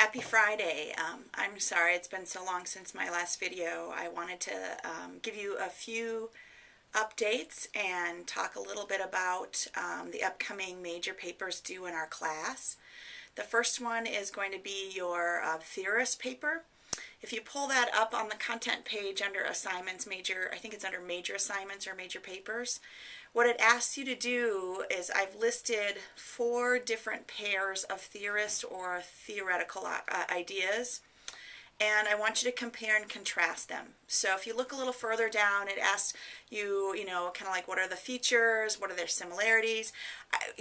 Happy Friday. I'm sorry it's been so long since my last video. I wanted to give you a few updates and talk a little bit about the upcoming major papers due in our class. The first one is going to be your Theorist paper. If you pull that up on the content page under assignments, I think it's under major assignments or major papers, what it asks you to do is I've listed 4 different pairs of theorist or theoretical ideas, and I want you to compare and contrast them. So if you look a little further down, it asks you, kind of like what are the features, what are their similarities.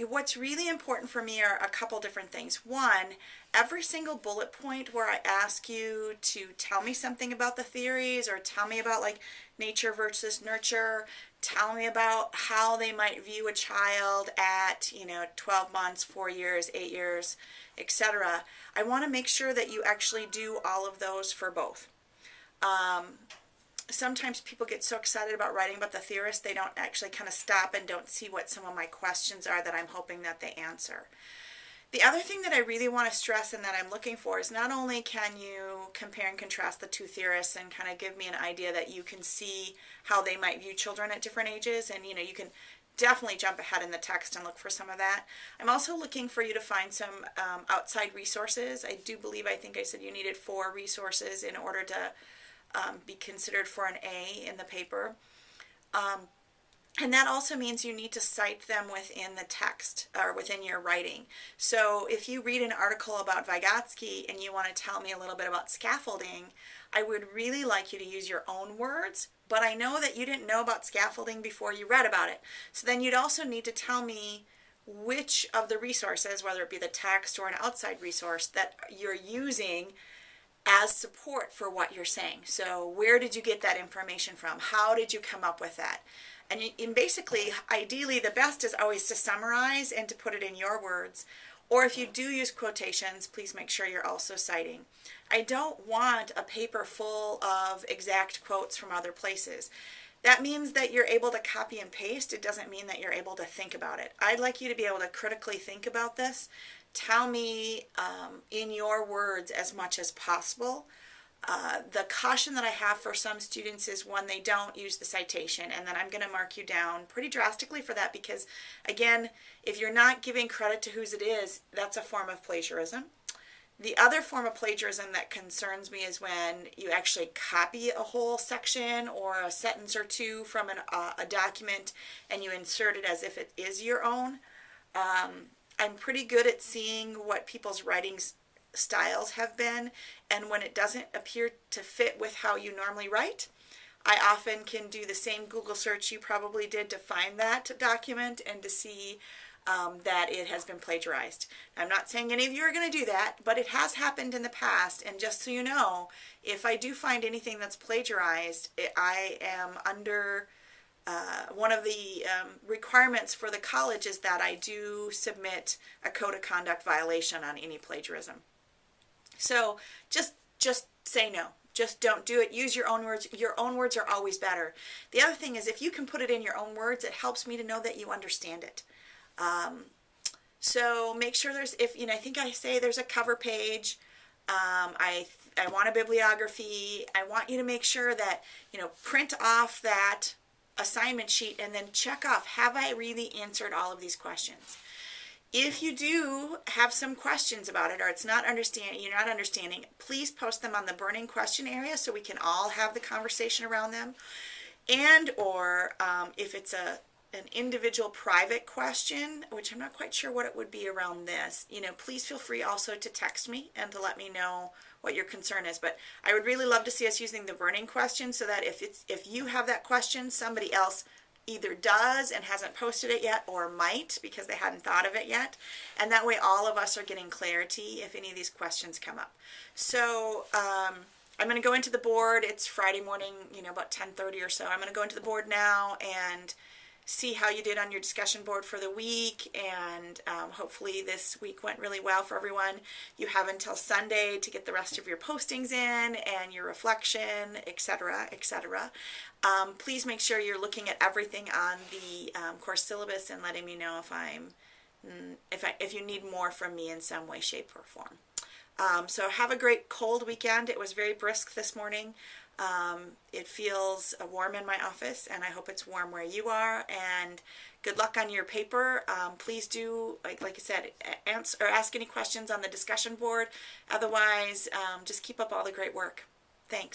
What's really important for me are a couple different things. One, every single bullet point where I ask you to tell me something about the theories or tell me about like nature versus nurture, tell me about how they might view a child at 12 months, 4 years, 8 years, etc. I want to make sure that you actually do all of those for both. Sometimes people get so excited about writing about the theorist they don't actually kind of stop and don't see what some of my questions are that I'm hoping that they answer. The other thing that I really want to stress and that I'm looking for is not only can you compare and contrast the 2 theorists and kind of give me an idea that you can see how they might view children at different ages, and you can definitely jump ahead in the text and look for some of that. I'm also looking for you to find some outside resources. I think I said you needed 4 resources in order to be considered for an A in the paper. And that also means you need to cite them within the text or within your writing. So if you read an article about Vygotsky and you want to tell me a little bit about scaffolding, I would really like you to use your own words, but I know that you didn't know about scaffolding before you read about it. So then you'd also need to tell me which of the resources, whether it be the text or an outside resource, that you're using as support for what you're saying. So where did you get that information from? How did you come up with that? And basically, ideally, the best is always to summarize and to put it in your words. Or if you do use quotations, please make sure you're also citing. I don't want a paper full of exact quotes from other places. That means that you're able to copy and paste. It doesn't mean that you're able to think about it. I'd like you to be able to critically think about this. Tell me in your words as much as possible. The caution that I have for some students is when they don't use the citation, and then I'm going to mark you down pretty drastically for that because, again, if you're not giving credit to whose it is, that's a form of plagiarism. The other form of plagiarism that concerns me is when you actually copy a whole section or a sentence or two from a document and you insert it as if it is your own. I'm pretty good at seeing what people's writings styles have been, and when it doesn't appear to fit with how you normally write, I often can do the same Google search you probably did to find that document and to see that it has been plagiarized. I'm not saying any of you are going to do that, but it has happened in the past, and just so you know, if I do find anything that's plagiarized, I am under one of the requirements for the college is that I do submit a code of conduct violation on any plagiarism. So just say no. Just don't do it. Use your own words. Your own words are always better. The other thing is if you can put it in your own words, it helps me to know that you understand it. So make sure I think I say there's a cover page. I want a bibliography. I want you to make sure that, print off that assignment sheet and then check off, have I really answered all of these questions? If you do have some questions about it or you're not understanding, please post them on the burning question area so we can all have the conversation around them. And or if it's an individual private question, which I'm not quite sure what it would be around this, please feel free also to text me and to let me know what your concern is. But I would really love to see us using the burning question so that if you have that question, somebody else either does and hasn't posted it yet or might because they hadn't thought of it yet. And that way all of us are getting clarity if any of these questions come up. So I'm going to go into the board. It's Friday morning, about 10:30 or so. I'm going to go into the board now and see how you did on your discussion board for the week, and hopefully this week went really well for everyone. You have until Sunday to get the rest of your postings in and your reflection, etc., etc. Please make sure you're looking at everything on the course syllabus and letting me know if you need more from me in some way, shape, or form. So have a great cold weekend. It was very brisk this morning. It feels warm in my office, and I hope it's warm where you are. And good luck on your paper. Please do, like I said, answer or ask any questions on the discussion board. Otherwise, just keep up all the great work. Thanks.